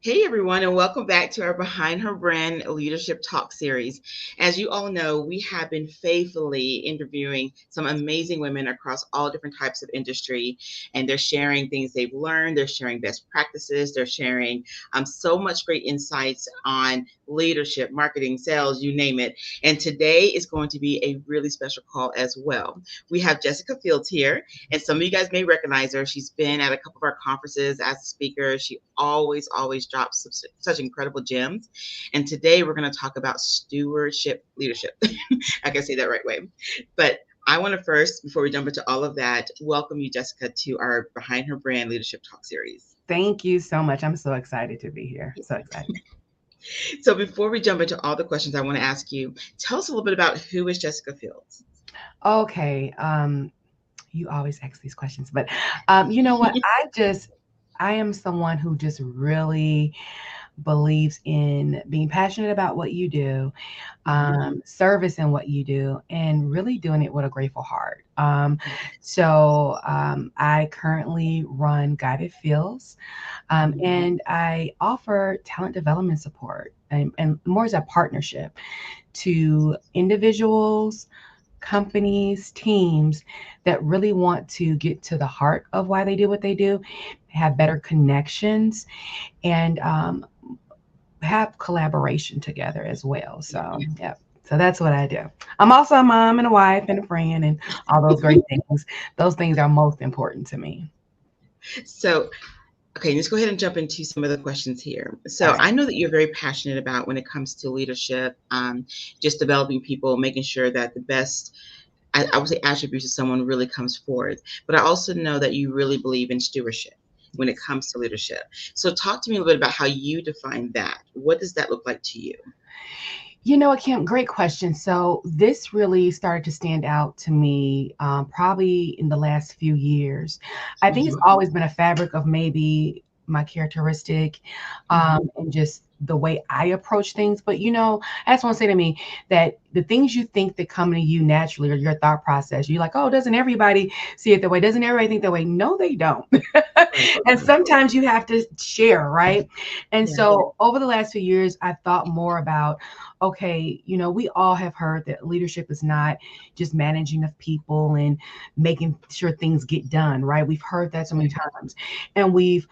Hey everyone, and welcome back to our Behind Her Brand Leadership Talk Series. As you all know, we have been faithfully interviewing some amazing women across all different types of industry, and they're sharing things they've learned, they're sharing best practices, they're sharing so much great insights on leadership, marketing, sales, you name it. And today is going to be a really special call as well. We have Jessica Fields here, and some of you guys may recognize her. She's been at a couple of our conferences as a speaker. She always drops such incredible gems. And today we're going to talk about stewardship leadership. I can say that right way. But I want to first, before we jump into all of that, welcome you, Jessica, to our Behind Her Brand Leadership Talk Series. Thank you so much. I'm so excited to be here. So excited. So before we jump into all the questions I want to ask you, tell us a little bit about who is Jessica Fields. Okay. You always ask these questions, but you know what? I am someone who just really believes in being passionate about what you do, service in what you do, and really doing it with a grateful heart. I currently run Guided Fields, and I offer talent development support and more as a partnership to individuals, companies, teams that really want to get to the heart of why they do what they do, have better connections, and have collaboration together as well. So, yeah. So that's what I do. I'm also a mom and a wife and a friend and all those great things. Those things are most important to me. So okay, let's go ahead and jump into some of the questions here. All So right. I know that you're very passionate about when it comes to leadership, just developing people, making sure that the best, I would say, attributes of someone really comes forth. But I also know that you really believe in stewardship when it comes to leadership. So talk to me a little bit about how you define that. What does that look like to you? You know, Kim, great question. So this really started to stand out to me probably in the last few years. I think it's Mhm, always been a fabric of maybe my characteristic mhm. and just the way I approach things. But you know, I just want to say to me that the things you think that come to you naturally or your thought process, you're like, oh, doesn't everybody see it that way? Doesn't everybody think that way? No, they don't. Right. And sometimes you have to share, right? And Yeah. so over the last few years, I've thought more about, okay, you know, we all have heard that leadership is not just managing of people and making sure things get done, right? We've heard that so many Right. times. And we've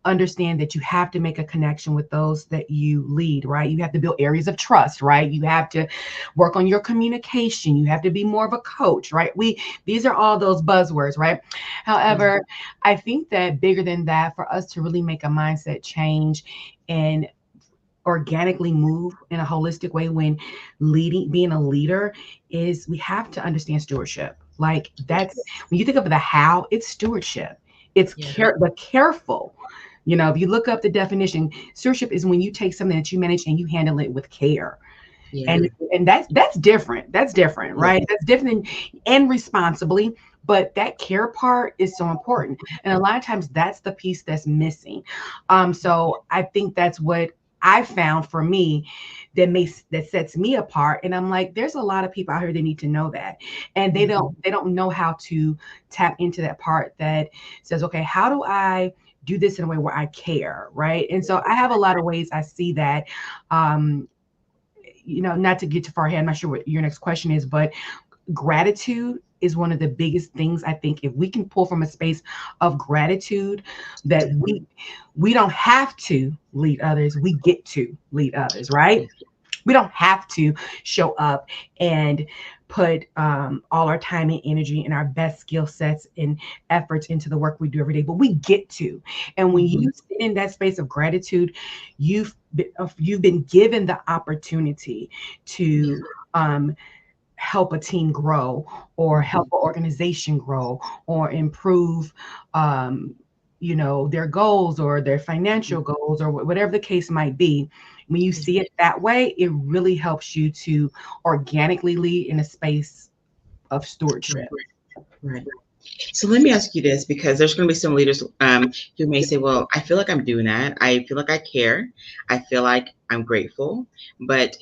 understand that you have to make a connection with those that you lead, right? You have to build areas of trust, right? You have to work on your communication. You have to be more of a coach, right? These are all those buzzwords, right? Yeah. However, I think that bigger than that, for us to really make a mindset change and organically move in a holistic way when leading, being a leader, is we have to understand stewardship. Like that's when you think of the how, it's stewardship. It's Yeah. the careful. You know, if you look up the definition, stewardship is when you take something that you manage and you handle it with care. Yeah. And that's different. That's different, Yeah. right? That's different and responsibly. But that care part is so important. And a lot of times that's the piece that's missing. So I think that's what I found for me that sets me apart. And I'm like, there's a lot of people out here that need to know that. And Mhm. they don't know how to tap into that part that says, okay, how do I do this in a way where I care, right? And so I have a lot of ways I see that. Um, you know, not to get too far ahead, I'm not sure what your next question is, but gratitude is one of the biggest things. I think if we can pull from a space of gratitude, that we don't have to lead others, we get to lead others, right? We don't have to show up and put all our time and energy and our best skill sets and efforts into the work we do every day, but we get to. And when Mhm. you sit in that space of gratitude, you've been given the opportunity Yeah. to help a team grow or help Mhm. an organization grow or improve you know, their goals or their financial goals or whatever the case might be. When you Yeah. see it that way, it really helps you to organically lead in a space of Right. stewardship. Right. So let me ask you this, because there's going to be some leaders who may say, well, I feel like I'm doing that. I feel like I care. I feel like I'm grateful, but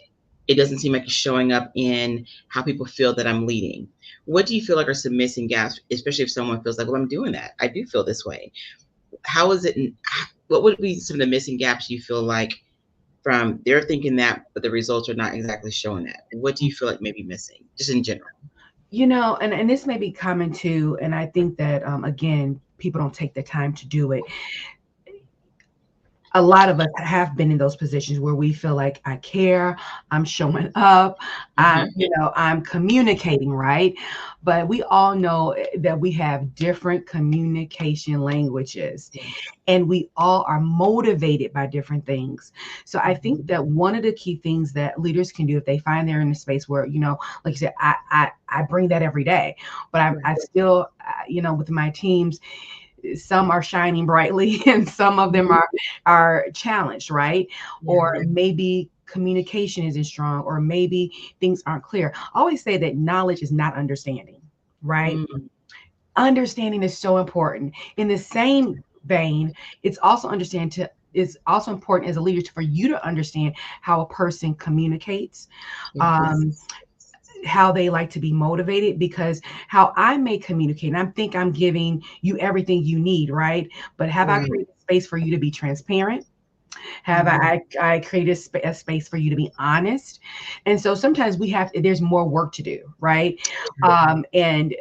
it doesn't seem like it's showing up in how people feel that I'm leading. What do you feel like are some missing gaps, especially if someone feels like, well, I'm doing that. I do feel this way. How is it? what would be some of the missing gaps you feel like from they're thinking that, but the results are not exactly showing that? What do you feel like may be missing, just in general? And this may be common too, and I think that again, people don't take the time to do it. A lot of us have been in those positions where we feel like I care, I'm showing up, I'm communicating, right? But we all know that we have different communication languages, and we all are motivated by different things. So I think that one of the key things that leaders can do if they find they're in a space where, like you said, I bring that every day, but I still, with my teams, some are shining brightly and some of them are challenged, right? Or maybe communication isn't strong, or maybe things aren't clear. I always say that knowledge is not understanding, right? Understanding is so important. In the same vein, it's also important as a leader for you to understand how a person communicates, how they like to be motivated, because how I may communicate, and I think I'm giving you everything you need, right? But have I created space for you to be transparent? Have I created a space for you to be honest? And so sometimes there's more work to do, right? And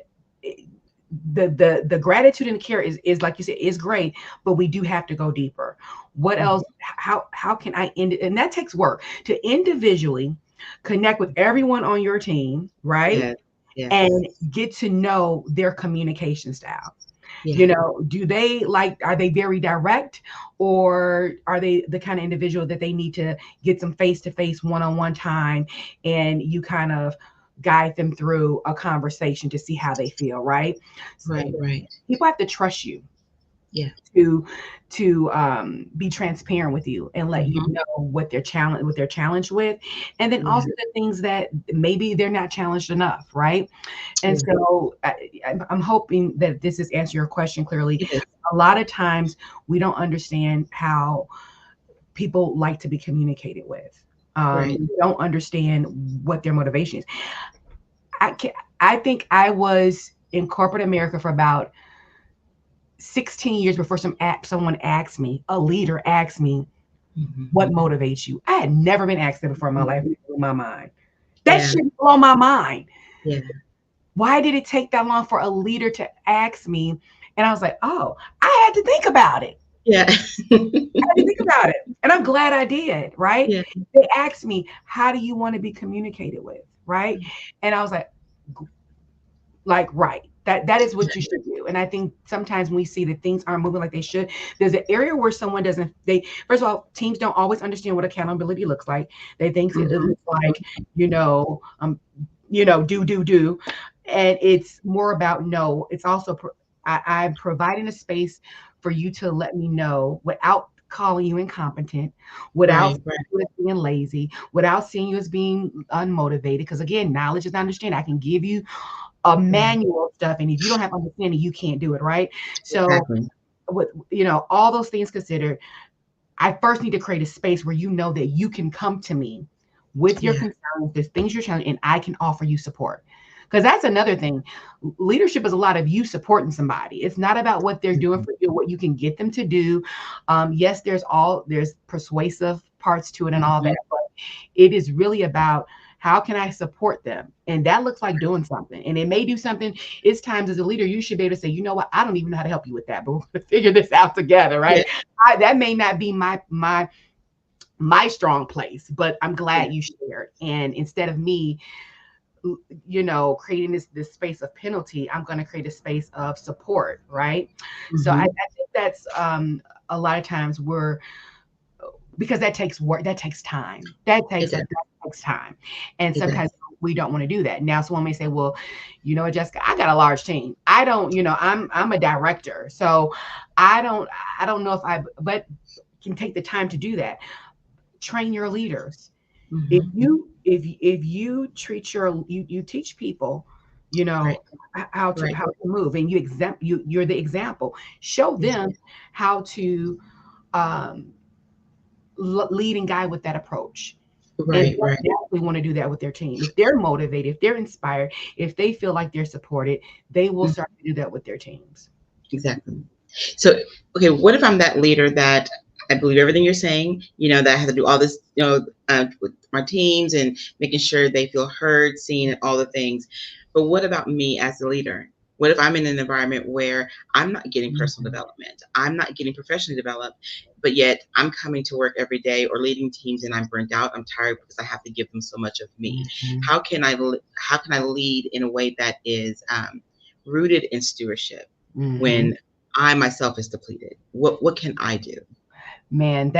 the gratitude and the care is like you said, is great, but we do have to go deeper. What else? How can I end it? And that takes work to individually connect with everyone on your team, right? And get to know their communication style. Are they very direct, or are they the kind of individual that they need to get some face-to-face one-on-one time, and you kind of guide them through a conversation to see how they feel, right? Right. People have to trust you. To be transparent with you and let you know what they're challenged with, and then also the things that maybe they're not challenged enough, right? And so I'm hoping that this has answered your question clearly. A lot of times we don't understand how people like to be communicated with. We don't understand what their motivation is. I think I was in corporate America for about 16 years before a leader asked me, what motivates you? I had never been asked that before in my life. It blew my mind. That should blow my mind. Why did it take that long for a leader to ask me? And I was like, oh, I had to think about it. I had to think about it. And I'm glad I did, right? They asked me, how do you want to be communicated with? Right. And I was like, right. That is what you should do. And I think sometimes when we see that things aren't moving like they should, there's an area where someone first of all, teams don't always understand what accountability looks like. They think it looks like, do. And it's more about no. It's also, I'm providing a space for you to let me know without calling you incompetent, without seeing you as being lazy, without seeing you as being unmotivated. Because again, knowledge is understanding. I can give you a manual of stuff, and if you don't have understanding, you can't do it, right? So with all those things considered, I first need to create a space where you know that you can come to me with your concerns, there's things you're challenging, and I can offer you support. Because that's another thing. Leadership is a lot of you supporting somebody. It's not about what they're doing for you, what you can get them to do. Yes, there's persuasive parts to it and all that, but it is really about how can I support them? And that looks like doing something. And it may do something. It's times as a leader, you should be able to say, you know what? I don't even know how to help you with that, but we're going to figure this out together, right? That may not be my strong place, but I'm glad you shared. And instead of me, creating this space of penalty, I'm going to create a space of support, right? So I think that's a lot of times because that takes work, that takes time. That takes time. And sometimes we don't want to do that. Now, someone may say, well, you know what, Jessica, I got a large team. I don't, I'm a director. So I don't know but can take the time to do that. Train your leaders. If you treat you teach people, how to move, and you're the example. Show them how to lead and guide with that approach. And they want to do that with their team. If they're motivated, if they're inspired, if they feel like they're supported, they will start to do that with their teams. Exactly. So, okay, what if I'm that leader that I believe everything you're saying, that I have to do all this, with my teams and making sure they feel heard, seen, and all the things. But what about me as a leader? What if I'm in an environment where I'm not getting personal development? I'm not getting professionally developed, but yet I'm coming to work every day or leading teams and I'm burnt out. I'm tired because I have to give them so much of me. Mhm. How can I lead in a way that is rooted in stewardship Mhm. when I myself is depleted? What can I do? Man,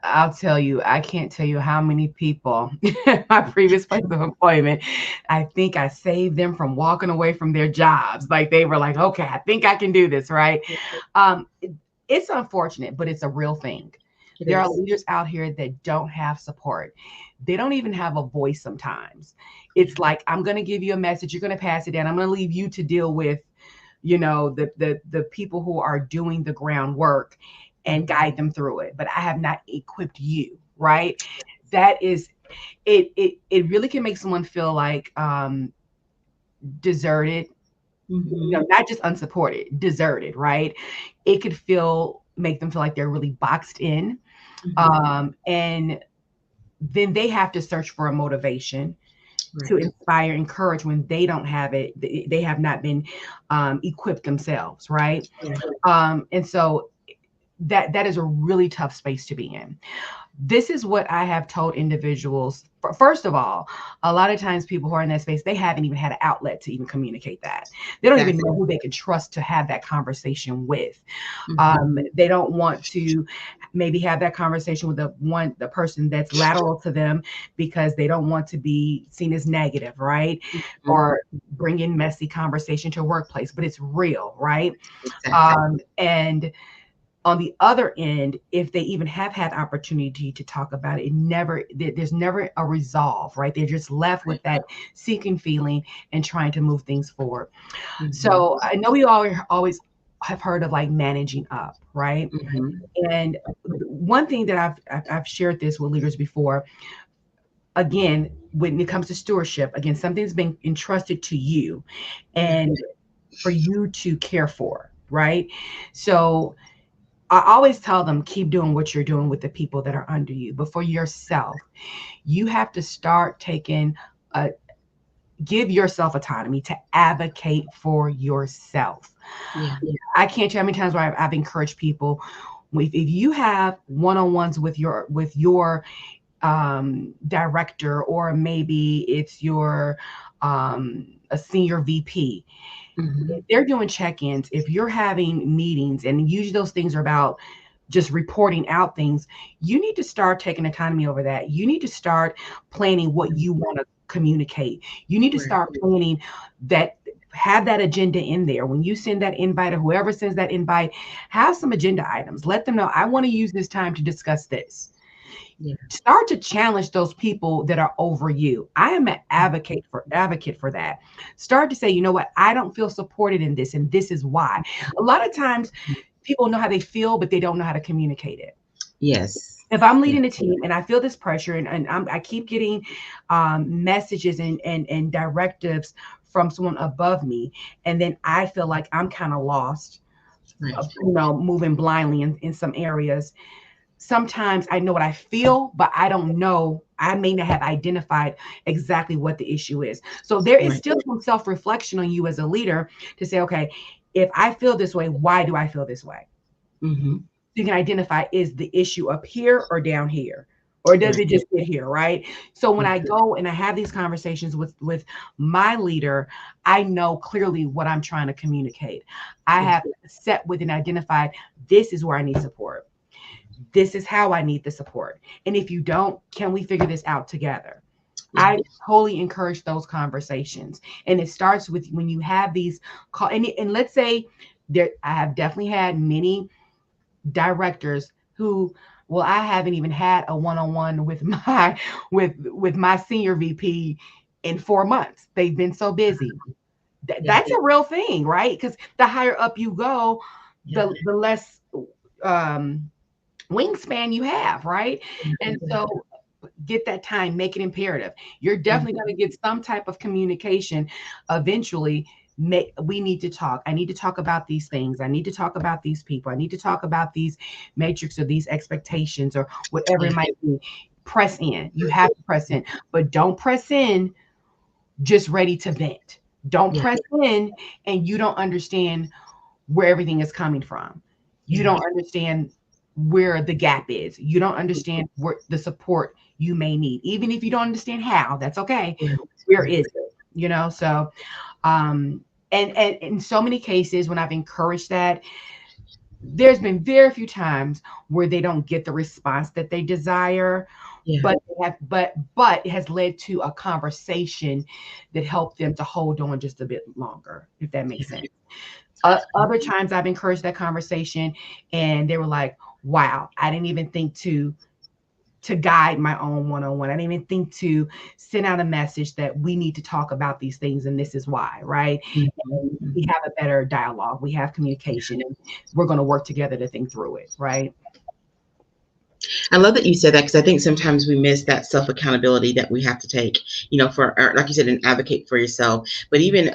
I'll tell you, I can't tell you how many people in my previous place of employment, I think I saved them from walking away from their jobs. Like they were like, okay, I think I can do this, right? It's unfortunate, but it's a real thing. It There are is. leaders out here that don't have support. They don't even have a voice sometimes. It's like, I'm going to give you a message, you're going to pass it down. I'm going to leave you to deal with, the people who are doing the groundwork and guide them through it. But I have not equipped you, right? That is it really can make someone feel like deserted, Mm-hmm. not just unsupported, deserted, right? It could make them feel like they're really boxed in. Mm-hmm. And then they have to search for a motivation to Right. inspire, encourage when they don't have it. They have not been equipped themselves, right? Yeah. And so that is a really tough space to be in. This is what I have told individuals. First of all, a lot of times people who are in that space, they haven't even had an outlet to even communicate that. They don't even That's know who they can trust to have that conversation with. mm-hmm. They don't want to maybe have that conversation with the person that's lateral to them because they don't want to be seen as negative, right? Mm-hmm. Or bring in messy conversation to a workplace, but it's real, right? Exactly. And on the other end, if they even have had opportunity to talk about it, there's never a resolve, right? They're just left with that seeking feeling and trying to move things forward. Mm-hmm. So I know we always have heard of like managing up, right? Mm-hmm. And one thing that I've shared this with leaders before, again, when it comes to stewardship, again, something's been entrusted to you Yeah. and for you to care for, right? So I always tell them, keep doing what you're doing with the people that are under you. But for yourself, you have to start give yourself autonomy to advocate for yourself. Yeah. I can't tell you how many times where I've encouraged people, if you have one-on-ones with your director, or maybe it's your a senior VP, Mm-hmm. if they're doing check-ins, if you're having meetings, and usually those things are about just reporting out things, you need to start taking autonomy over that. You need to start planning what you want to communicate. You need to Right. start planning that, have that agenda in there. When you send that invite, or whoever sends that invite, have some agenda items. Let them know, I want to use this time to discuss this. Yeah. Start to challenge those people that are over you. I am an advocate for that. Start to say, you know what, I don't feel supported in this, and this is why. A lot of times people know how they feel, but they don't know how to communicate it. Yes. If I'm Yeah. leading a team and I feel this pressure, and I keep getting messages and directives from someone above me, and then I feel like I'm kind of lost, Right. moving blindly in some areas. Sometimes I know what I feel, but I don't know. I may not have identified exactly what the issue is. So there is Right. still some self reflection on you as a leader to say, okay, if I feel this way, why do I feel this way? Mm-hmm. You can identify, is the issue up here or down here? Or does Right. it just sit here, right? So when I Mm-hmm. go and I have these conversations with my leader, I know clearly what I'm trying to communicate. I Yeah. have set with and identified, this is where I need support. This is how I need the support. And if you don't, can we figure this out together? Yeah. I totally encourage those conversations. And it starts with when you have these call, and let's say there, I have definitely had many directors who, well, I haven't even had a one-on-one with my with my senior VP in 4 months. They've been so busy. Yeah. That's a real thing, right? Because the higher up you go, Yeah. the less um wingspan you have, right? And Yeah. so get that time, make it imperative. You're Mm-hmm. definitely going to get some type of communication eventually. we need to talk. I need to talk about these things. I need to talk about these people. I need to talk about these matrix or these expectations or whatever it Yeah. might be. Press in. You have to press in, but don't press in just ready to vent. Don't Yeah. press in and you don't understand where everything is coming from. You Yeah. don't understand where the gap is. You don't understand where the support you may need. Even if you don't understand how, that's okay. Yeah. Where is it? So and in so many cases when I've encouraged that, there's been very few times where they don't get the response that they desire, Yeah. but but it has led to a conversation that helped them to hold on just a bit longer, if that makes sense. Other times I've encouraged that conversation and they were like, wow, I didn't even think to guide my own one-on-one. I didn't even think to send out a message that we need to talk about these things and this is why, right? And Mhm. we have a better dialogue, we have communication, and we're going to work together to think through it, right? I love that you said that because I think sometimes we miss that self accountability that we have to take, for like you said, and advocate for yourself. But even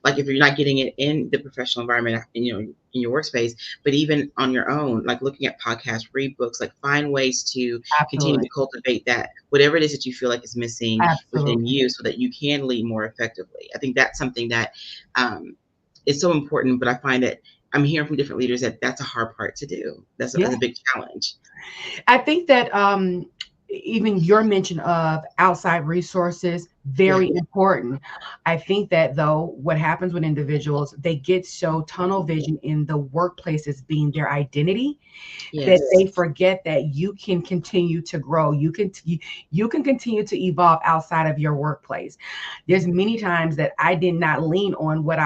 like if you're not getting it in the professional environment, in your workspace, but even on your own, like looking at podcasts, read books, like find ways to continue Absolutely. to cultivate that, whatever it is that you feel like is missing within Absolutely. you, so that you can lead more effectively. I think that's something that is so important. But I find that I'm hearing from different leaders that that's a hard part to do. That's Yeah. a big challenge. I think that even your mention of outside resources, Yeah. very important. I think that though, what happens with individuals, they get so tunnel vision in the workplace as being their identity that Yes. they forget that you can continue to grow. You can continue to evolve outside of your workplace. There's many times that I did not lean on what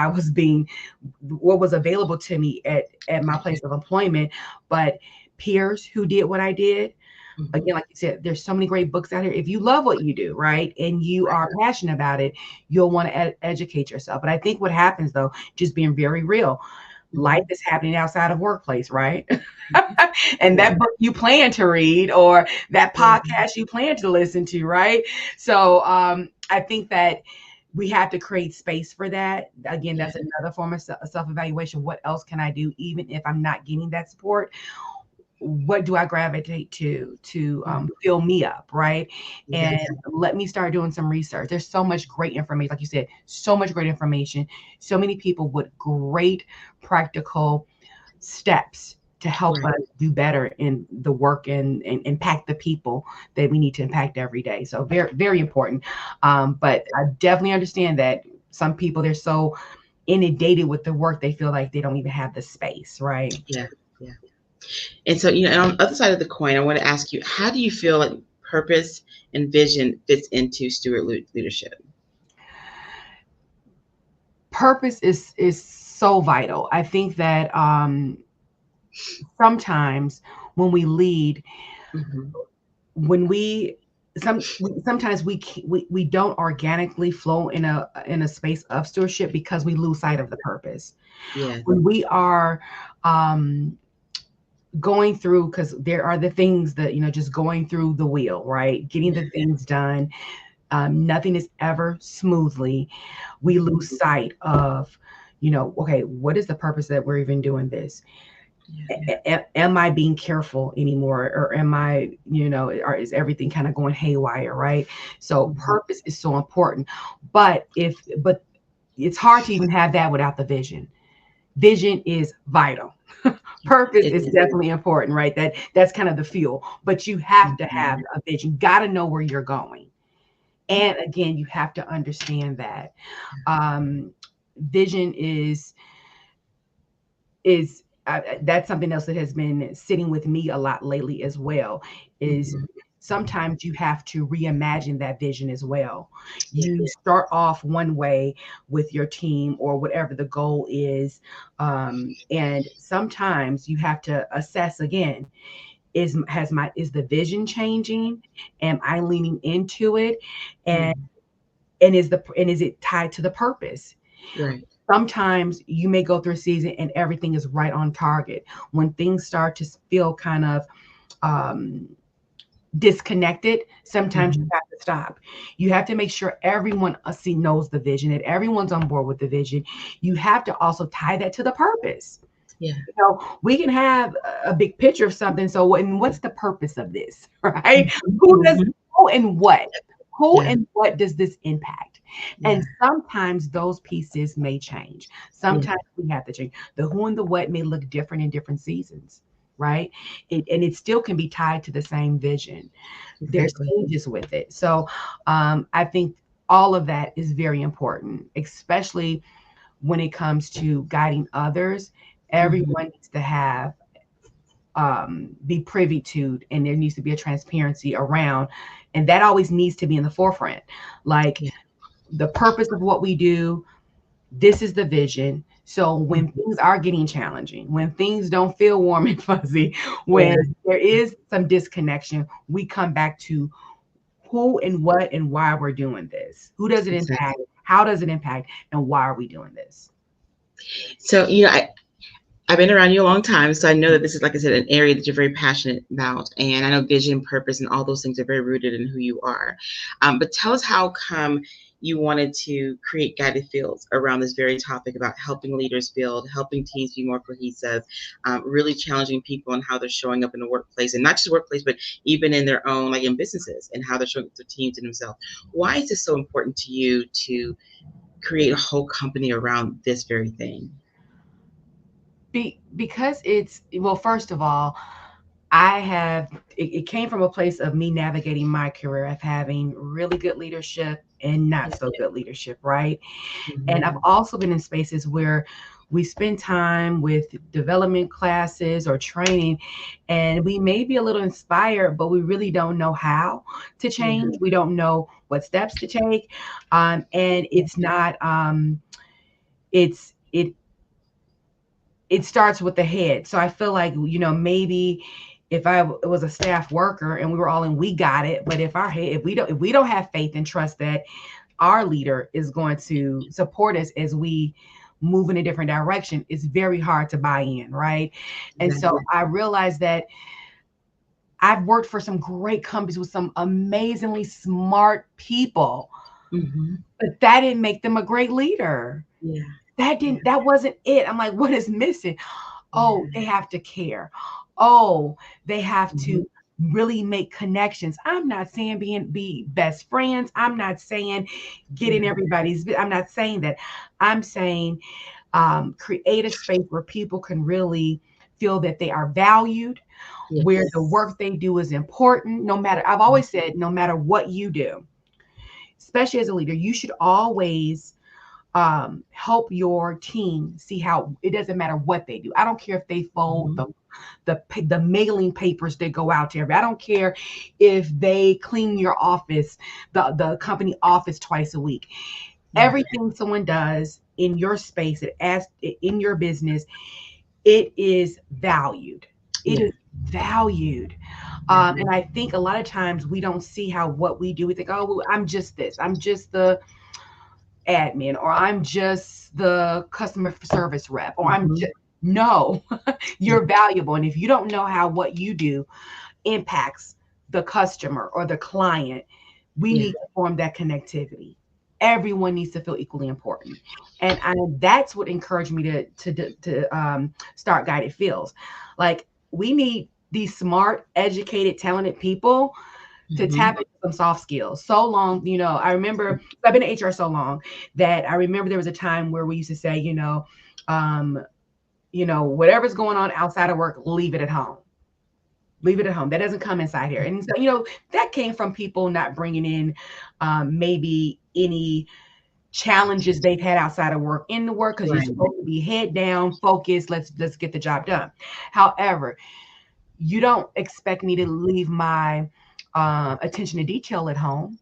was available to me at my place of employment, but peers who did what I did. Mhm. Again, like you said, there's so many great books out here. If you love what you do, right, and you are passionate about it, you'll want to educate yourself. But I think what happens though, just being very real, life Mhm. is happening outside of workplace, right? Mhm. And Yeah. that book you plan to read or that Yeah. podcast you plan to listen to, right? So I think that we have to create space for that. Again, Yeah. that's another form of self-evaluation. What else can I do even if I'm not getting that support? What do I gravitate to Mhm. fill me up, right? And Yes. let me start doing some research. There's so much great information, like you said, so much great information, so many people with great practical steps to help Right. us do better in the work and impact the people that we need to impact every day. So very, very important. But I definitely understand that some people, they're so inundated with the work, they feel like they don't even have the space, right? Yeah. Yeah. And so, and on the other side of the coin, I want to ask you, how do you feel like purpose and vision fits into steward leadership? Purpose is so vital. I think that sometimes when we lead, Hmm. when we sometimes we don't organically flow in a space of stewardship because we lose sight of the purpose Yes. when we are um going through, because there are the things that just going through the wheel, right, getting the things done. Nothing is ever smoothly. We Mhm. lose sight of okay, what is the purpose that we're even doing this? Yeah. Am I being careful anymore, or am I, or is everything kind of going haywire, right? So Mhm. purpose is so important, but it's hard to even have that without the vision. Vision is vital. Purpose It is is. definitely important, right? That's kind of the fuel, but you have to have Mhm. a vision. You got to know where you're going, and again, you have to understand that vision is that's something else that has been sitting with me a lot lately as well. Is Mhm. sometimes you have to reimagine that vision as well. Yeah. You start off one way with your team or whatever the goal is, and sometimes you have to assess again. Is the vision changing? Am I leaning into it? And Mhm. is it tied to the purpose? Right. Sometimes you may go through a season and everything is right on target. When things start to feel kind of um, disconnected, sometimes you Mhm. have to stop. You have to make sure everyone knows the vision, that everyone's on board with the vision. You have to also tie that to the purpose. Yeah. We can have a big picture of something. So, what's the purpose of this, right? Mhm. Who does Mhm. who and what? Who Yeah. and what does this impact? Yeah. And sometimes those pieces may change. Yeah. Sometimes we have to change. The who and the what may look different in different seasons, right? And it still can be tied to the same vision. There's Exactly. changes with it. So I think all of that is very important, especially when it comes to guiding others. Mhm. Everyone needs to have be privy to, and there needs to be a transparency around, and that always needs to be in the forefront. Like Yeah. the purpose of what we do, this is the vision. So when Mhm. things are getting challenging, when things don't feel warm and fuzzy, when Yeah. there is some disconnection, we come back to who and what and why we're doing this. Who does it impact? Exactly. How does it impact? And why are we doing this? So, I've been around you a long time, so I know that this is, like I said, an area that you're very passionate about, and I know vision, purpose, and all those things are very rooted in who you are. But tell us how come you wanted to create guided fields around this very topic about helping leaders build, helping teams be more cohesive, really challenging people on how they're showing up in the workplace, and not just workplace, but even in their own, like in businesses, and how they're showing up to teams and themselves. Why is this so important to you to create a whole company around this very thing? Because it's, well, first of all, I have it came from a place of me navigating my career of having really good leadership and not so good leadership, right? And I've Mhm. also been in spaces where we spend time with development classes or training, and we may be a little inspired, but we really don't know how to Yeah. change. We don't know what steps to take. And it's not, it's, it starts with the head. So I feel like, maybe if I was a staff worker and we were all in, we got it. But if we don't have faith and trust that our leader is going to support us as we move in a different direction, it's very hard to buy in, right? And so Exactly. I realized that I've worked for some great companies with some amazingly smart people, Mhm. but that didn't make them a great leader. Yeah. Yeah. That wasn't it. I'm like, what is missing? Oh, Yeah. they have to care. Oh, they have Mhm. to really make connections. I'm not saying be best friends. I'm not saying get in Yeah. everybody's. I'm not saying that. I'm saying create a space where people can really feel that they are valued, where the Yes. work they do is important. No matter, I've always said, no matter what you do, especially as a leader, you should always help your team see how it doesn't matter what they do. I don't care if they fold Mhm. the mailing papers that go out to everybody. I don't care if they clean your office, the company office twice a week. Yeah. Everything someone does in your space, in your business, it is valued. It Yeah. is valued. Yeah. And I think a lot of times we don't see how what we do. We think, oh, well, I'm just this. I'm just the admin, or I'm just the customer service rep, or I'm Mhm. just, no, Yeah. you're valuable. And if you don't know how what you do impacts the customer or the client, we Yeah. need to form that connectivity. Everyone needs to feel equally important. And that's what encouraged me to start Guided Fields. Like, we need these smart, educated, talented people to tap Mhm. into some soft skills. So long, I remember I've been in HR so long that I remember there was a time where we used to say, um, whatever's going on outside of work, leave it at home. Leave it at home. That doesn't come inside here. And so, that came from people not bringing in maybe any challenges they've had outside of work in the work, because you're Right. supposed to be head down, focused. Let's get the job done. However, you don't expect me to leave my attention to detail at home.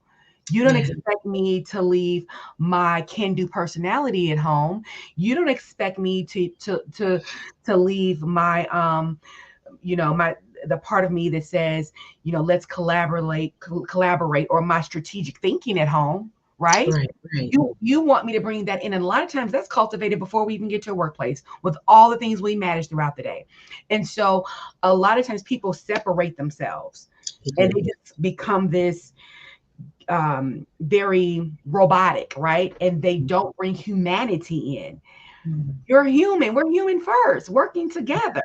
You don't Yeah. expect me to leave my can-do personality at home. You don't expect me to leave my my the part of me that says, let's collaborate, or my strategic thinking at home, right? Right. Right. You want me to bring that in, and a lot of times that's cultivated before we even get to a workplace with all the things we manage throughout the day. And so a lot of times people separate themselves. He and they did. just become this very robotic, right? And they don't bring humanity in. Mhm. You're human. We're human first, working together.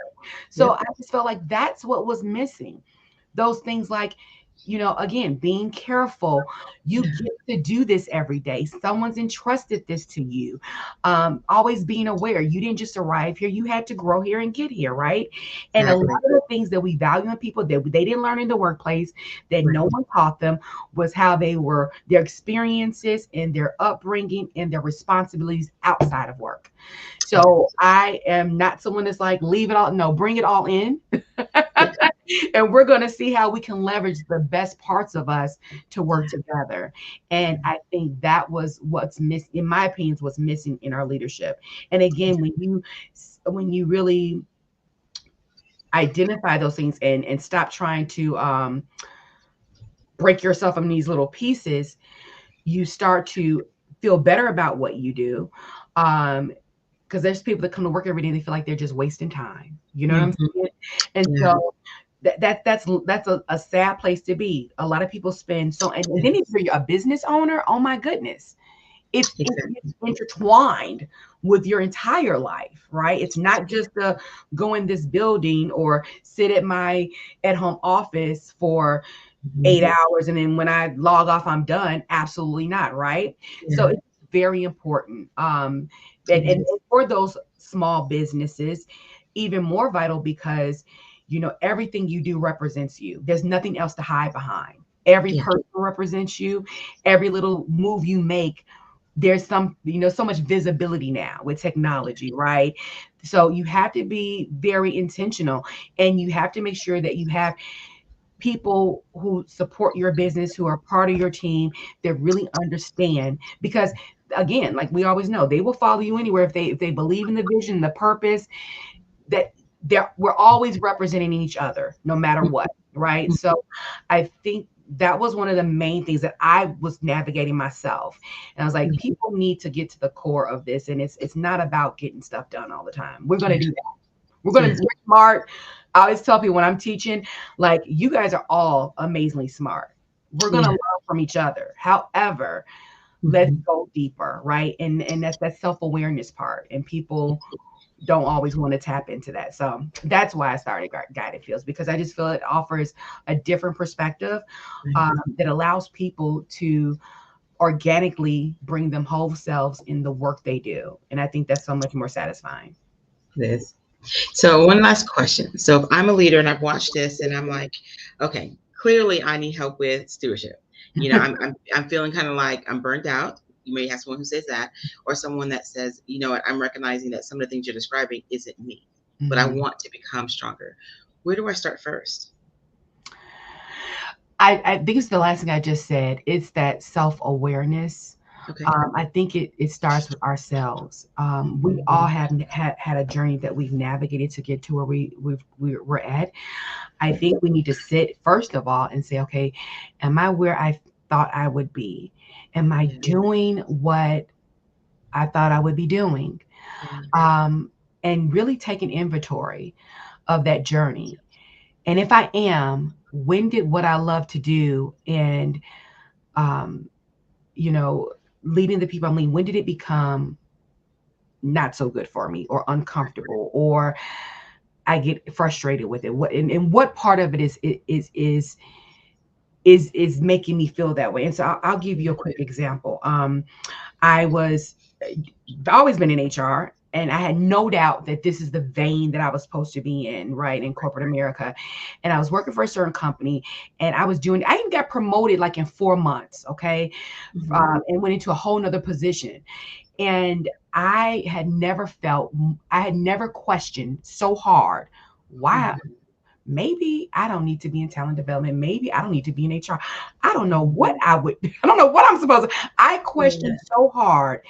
So Yep. I just felt like that's what was missing. Those things like, again, being careful. You Yeah. get to do this every day. Someone's entrusted this to you. Always being aware. You didn't just arrive here. You had to grow here and get here, right? And a lot Exactly. of the things that we value in people that they didn't learn in the workplace, that no Right. one taught them, was how they were, their experiences and their upbringing and their responsibilities outside of work. So I am not someone that's like, leave it all. No, bring it all in. Yeah. And we're going to see how we can leverage the best parts of us to work Yeah. together. And I think that was what's missing, in my opinion, what's missing in our leadership. And again, when you really identify those things and stop trying to break yourself in these little pieces, you start to feel better about what you do. Because there's people that come to work every day, they feel like they're just wasting time. You know what I'm Mhm. saying? And Yeah. so that's a sad place to be. A lot of people spend so, and then if Yes. you're a business owner, oh my goodness, it's Exactly. intertwined with your entire life, right? It's not just to go in this building or sit at my at home office for Mhm. 8 hours and then when I log off, I'm done. Absolutely not, right? So Yeah. it's very important. And Yes. for those small businesses, even more vital because everything you do represents you. There's nothing else to hide behind. Every Yeah. person represents you. Every little move you make, there's so much visibility now with technology, right? So you have to be very intentional, and you have to make sure that you have people who support your business, who are part of your team, that really understand. Because again, like we always know, they will follow you anywhere if they believe in the vision, the purpose, that we're always representing each other no matter what, right? Mhm. So I think that was one of the main things that I was navigating myself. And I was like, Yeah. people need to get to the core of this. And it's not about getting stuff done all the time. We're going Yeah. to do that. Yes. We're smart. I always tell people when I'm teaching, like, you guys are all amazingly smart. We're going to Yeah. learn from each other. However, let's Mhm. go deeper, right? And that's that self-awareness part. And people don't always want to tap into that. So that's why I started Guided Fields, because I just feel it offers a different perspective Right. that allows people to organically bring them whole selves in the work they do. And I think that's so much more satisfying. It is. So one last question. So if I'm a leader and I've watched this and I'm like, okay, clearly I need help with stewardship. I'm feeling kind of like I'm burnt out. You may have someone who says that, or someone that says, you know what, I'm recognizing that some of the things you're describing isn't me, but I Mhm. want to become stronger. Where do I start first? I think it's the last thing I just said. It's that self-awareness. Okay. I think it starts with ourselves. We Mhm. all have had a journey that we've navigated to get to where we're at. I think we need to sit first of all and say, okay, am I where I thought I would be? Am I Yeah. doing what I thought I would be doing? Yeah. Um, and really take an inventory of that journey. And if I am, when did what I love to do and um, you know, leading the people I'm leading, when did it become not so good for me or uncomfortable or I get frustrated with it? And what part of it is making me feel that way? And so I'll give you a quick example. I was I've always been in HR, and I had no doubt that this is the vein that I was supposed to be in, right, in corporate America. And I was working for a certain company, and I even got promoted like in 4 months, okay, Mhm. and went into a whole nother position. And I had never questioned so hard why. Mhm. Maybe I don't need to be in talent development. Maybe I don't need to be in HR. I don't know Mhm. what I would, I don't know what I'm supposed to. I Yeah. questioned so hard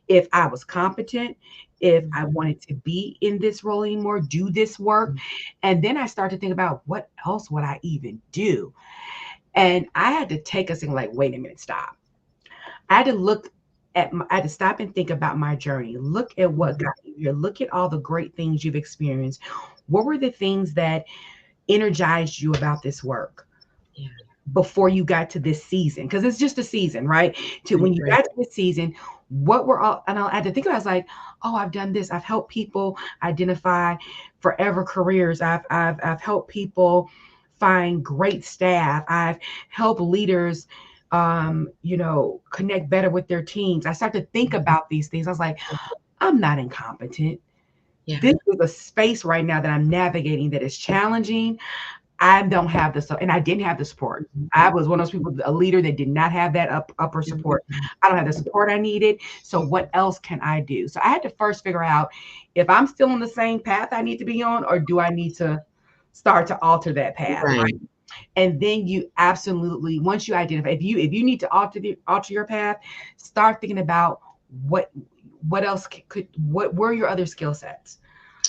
if I was competent, if I Mhm. wanted to be in this role anymore, do this work. And then I started to think about what else would I even do? And I had to take a second, like, wait a minute, stop. I had to I had to stop and think about my journey. Look at what Mhm. got you here. Look at all the great things you've experienced. What were the things that energized you about this work? Yeah. before you got to this season, because it's just a season, right? To when Right. you Right. got to this season, what were all, and I had to think about it, I was like, oh, I've done this. I've helped people identify forever careers. I've helped people find great staff. I've helped leaders connect better with their teams. I started to think about these things. I was like, I'm not incompetent. Yeah. This is a space right now that I'm navigating that is challenging. I don't have the and I didn't have the support. I was one of those people, a leader that did not have that upper support. Mhm. I don't have the support I needed. So what else can I do? So I had to first figure out if I'm still on the same path I need to be on, or do I need to start to alter that path, right? Right. And then you absolutely, once you identify, if you need to alter your path, start thinking about what what else what were your other skill sets.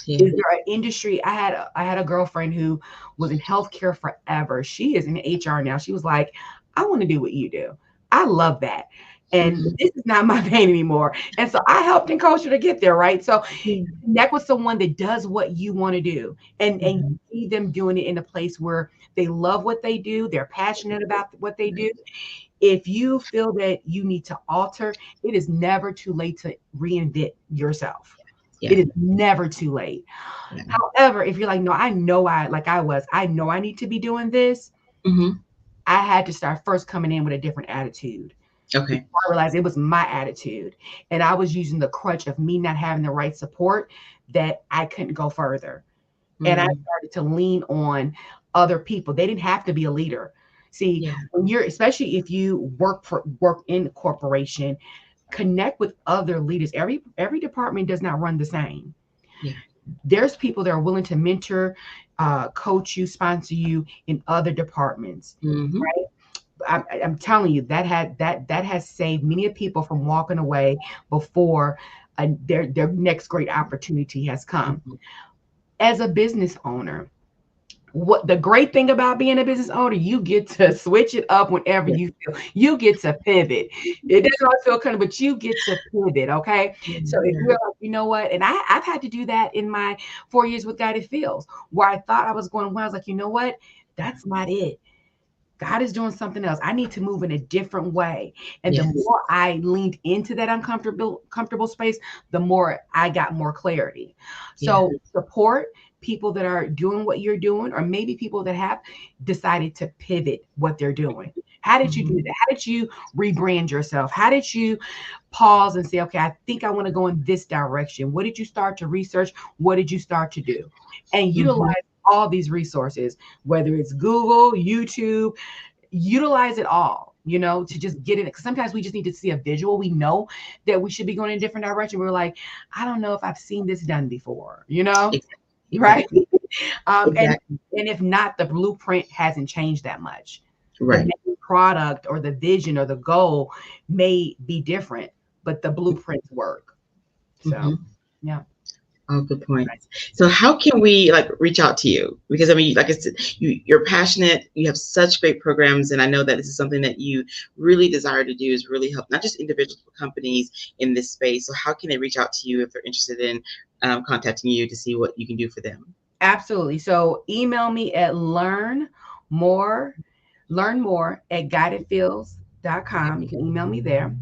Yeah. Is there an industry? I had a girlfriend who was in healthcare forever. She is in HR now. She was like, I want to do what you do. I love that. And Mhm. this is not my vein anymore. And so I helped and coached her to get there, right? So Yeah. connect with someone that does what you want to do, and you Mhm. see them doing it in a place where they love what they do, they're passionate about what they do. If you feel that you need to alter, it is never too late to reinvent yourself. Yeah. It is never too late. Yeah. However, if you're like, no, I know I need to be doing this, Mhm. I had to start first coming in with a different attitude. Okay. Before I realized it was my attitude. And I was using the crutch of me not having the right support, that I couldn't go further. And I Mm. started to lean on other people. They didn't have to be a leader. See, Yeah. when you're, especially if you work in a corporation, connect with other leaders. Every department does not run the same. Yeah. There's people that are willing to mentor, coach you, sponsor you in other departments. Mhm. I'm telling you, that has saved many people from walking away before their next great opportunity has come. Mhm. As a business owner, what the great thing about being a business owner, you get to switch it up whenever Yeah. you feel. You get to pivot. It doesn't always feel kind of, but you get to pivot. Okay. Yeah. So if Yeah. you're like, you know what, and I've had to do that in my 4 years with Guided Fields, where I thought I was going well. I was like, you know what, that's not it. God is doing something else. I need to move in a different way. And the Yes. more I leaned into that comfortable space, the more I got more clarity. Yeah. So support people that are doing what you're doing, or maybe people that have decided to pivot what they're doing. How did you do Mhm. that? How did you rebrand yourself? How did you pause and say, okay, I think I want to go in this direction? What did you start to research? What did you start to do? And utilize Mhm. all these resources, whether it's Google, YouTube, utilize it all, to just get it. 'Cause sometimes we just need to see a visual. We know that we should be going in a different direction. We're like, I don't know if I've seen this done before, Exactly. right? Exactly. And Exactly. if not, the blueprint hasn't changed that much. The Right. main product or the vision or the goal may be different, but the blueprints work. So, Mhm. yeah. Oh, good points. So how can we like reach out to you? Because I mean, like I said, you're passionate, you have such great programs, and I know that this is something that you really desire to do, is really help not just individuals but companies in this space. So how can they reach out to you if they're interested in contacting you to see what you can do for them? Absolutely. So email me at learn more at guidedfields.com. You can email me there.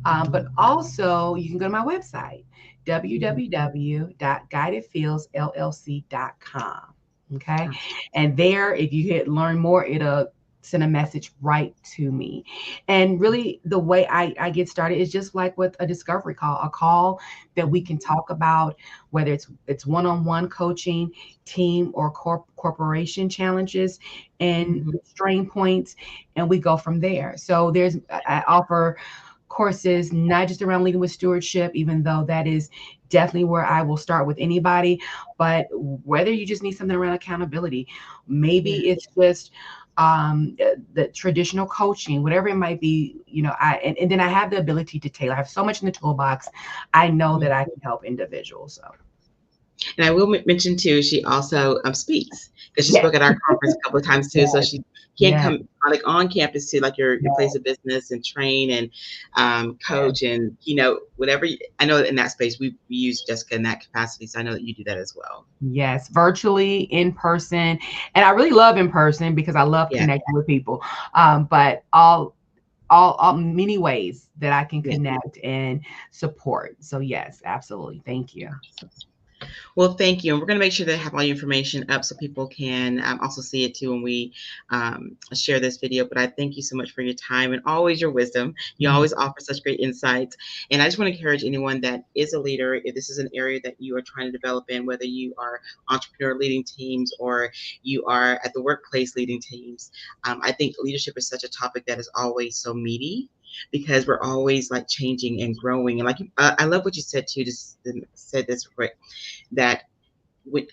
But also, you can go to my website, www.guidedfieldsllc.com. Okay. And there, if you hit learn more, it'll send a message right to me. And really, the way I get started is just like with a discovery call, a call that we can talk about, whether it's one-on-one coaching, team or corporation challenges and Mhm. strain points, and we go from there. So I offer courses, not just around leading with stewardship, even though that is definitely where I will start with anybody, but whether you just need something around accountability, Yeah. maybe it's just the traditional coaching, whatever it might be, and then I have the ability to tailor. I have so much in the toolbox. I know that I can help individuals. So And I will mention too, she also speaks because she Yes, spoke at our conference a couple of times too. So yes, she can yes, come like on campus to like your yes, place of business and train and yes. coach and whatever. I know in that space we use Jessica in that capacity, so I know that you do that as well. Yes, virtually, in person, and I really love in person because I love Yeah, connecting with people. But all many ways that I can yeah. connect and support. So yes, absolutely. Thank you. Well, thank you. And we're going to make sure that I have all your information up so people can also see it too when we share this video. But I thank you so much for your time and always your wisdom. You Mm, always offer such great insights. And I just want to encourage anyone that is a leader, if this is an area that you are trying to develop in, whether you are entrepreneur leading teams or you are at the workplace leading teams, I think leadership is such a topic that is always so meaty because we're always like changing and growing. And like I love what you said too. Just said this quick that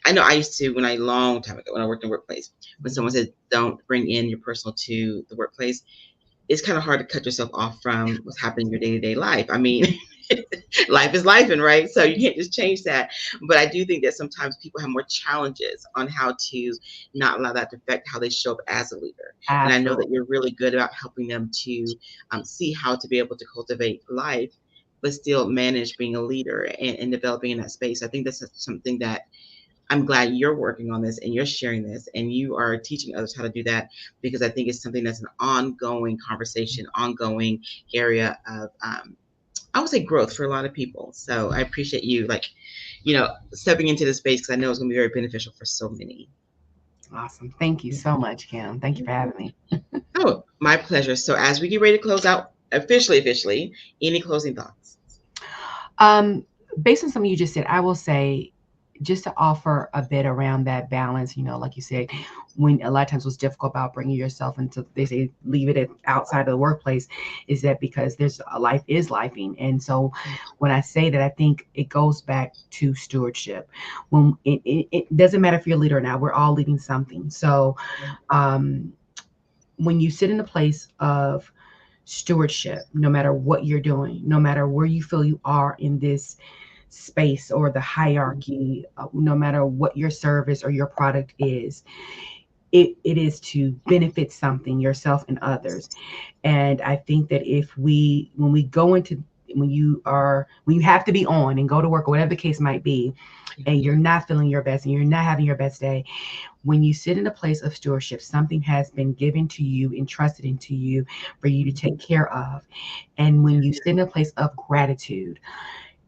I know I used to when I long time ago when I worked in the workplace, when someone said don't bring in your personal to the workplace, it's kind of hard to cut yourself off from what's happening in your day-to-day life. I mean, life is life, and right, so you can't just change that. But I do think that sometimes people have more challenges on how to not allow that to affect how they show up as a leader. And I know that absolutely. you're really good about helping them to see how to be able to cultivate life but still manage being a leader and developing in that space. I think that's something that I'm glad you're working on this and you're sharing this and you are teaching others how to do that, because I think it's something that's an ongoing conversation, ongoing area of, I would say, growth for a lot of people. So I appreciate you, like, stepping into this space because I know it's going to be very beneficial for so many. Awesome. Thank you so much, Kim. Thank you for having me. Oh, my pleasure. So as we get ready to close out officially, any closing thoughts? Um, Based on something you just said, I will say, just to offer a bit around that balance, like you said, when a lot of times what's difficult about bringing yourself into, they say, leave it outside of the workplace, is that because there's a life is lifing. And so when I say that, I think it goes back to stewardship. When it doesn't matter if you're a leader or not, we're all leading something. So um, when you sit in a place of stewardship, no matter what you're doing, no matter where you feel you are in this space or the hierarchy, no matter what your service or your product is, it is to benefit something, yourself and others. And I think that when we go into, when you have to be on and go to work or whatever the case might be, and you're not feeling your best and you're not having your best day, when you sit in a place of stewardship, something has been given to you, entrusted into you for you to take care of. And when you sit in a place of gratitude,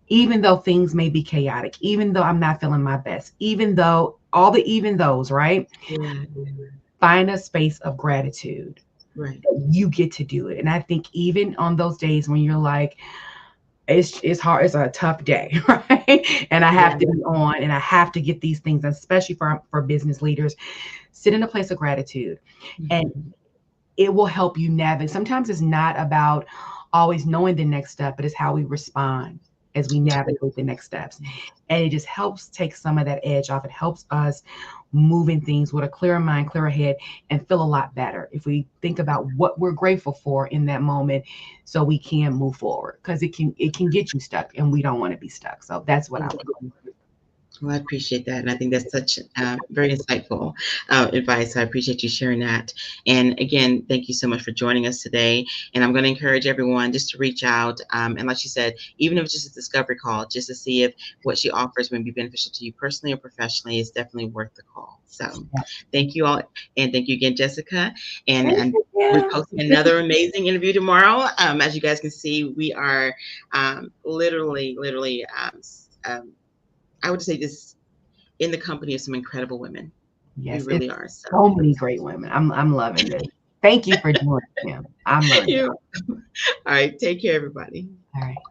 even though things may be chaotic, even though I'm not feeling my best, even though all the even those, right? Yeah, Find a space of gratitude. right. You get to do it. And I think even on those days when you're like, it's hard, it's a tough day, right? And I have Yeah, to be on and I have to get these things, especially for business leaders, sit in a place of gratitude. And mhm, it will help you navigate. Sometimes it's not about always knowing the next step, but it's how we respond as we yeah, navigate the next steps. And it just helps take some of that edge off. It helps us moving things with a clearer mind, clearer head, and feel a lot better if we think about what we're grateful for in that moment, so we can move forward, because it can get you stuck and we don't want to be stuck. So that's what I would. exactly. Well, I appreciate that. And I think that's such very insightful advice. I appreciate you sharing that. And again, thank you so much for joining us today. And I'm going to encourage everyone just to reach out. And like she said, even if it's just a discovery call, just to see if what she offers may be beneficial to you personally or professionally, is definitely worth the call. So thank you all. And thank you again, Jessica. Thank And you, we're Kim. posting another amazing interview tomorrow. As you guys can see, we are literally, I would say this in the company of some incredible women. We Yes, really it's are. So so many great women. I'm loving this. Thank you for doing it, Kim. I'm learning. you all right. Take care, everybody. All right.